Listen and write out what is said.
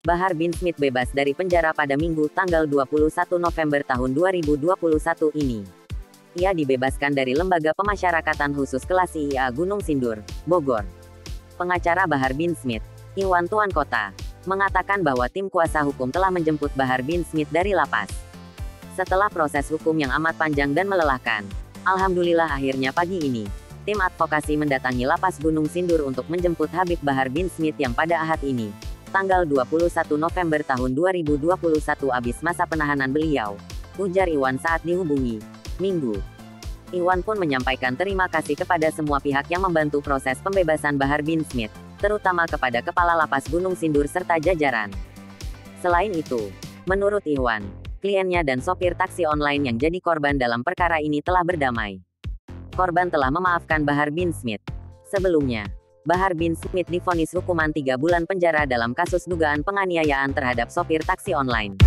Bahar bin Smith bebas dari penjara pada Minggu tanggal 21 November tahun 2021 ini. Ia dibebaskan dari Lembaga Pemasyarakatan Khusus Kelas IIA Gunung Sindur, Bogor. Pengacara Bahar bin Smith, Iwan Tuan Kota, mengatakan bahwa tim kuasa hukum telah menjemput Bahar bin Smith dari lapas. Setelah proses hukum yang amat panjang dan melelahkan, alhamdulillah akhirnya pagi ini, tim advokasi mendatangi lapas Gunung Sindur untuk menjemput Habib Bahar bin Smith yang pada Ahad ini, tanggal 21 November tahun 2021 habis masa penahanan beliau, ujar Iwan saat dihubungi Minggu. Iwan pun menyampaikan terima kasih kepada semua pihak yang membantu proses pembebasan Bahar bin Smith, terutama kepada Kepala Lapas Gunung Sindur serta jajaran. Selain itu, menurut Iwan, kliennya dan sopir taksi online yang jadi korban dalam perkara ini telah berdamai. Korban telah memaafkan Bahar bin Smith. Sebelumnya, Bahar bin Smith divonis hukuman 3 bulan penjara dalam kasus dugaan penganiayaan terhadap sopir taksi online.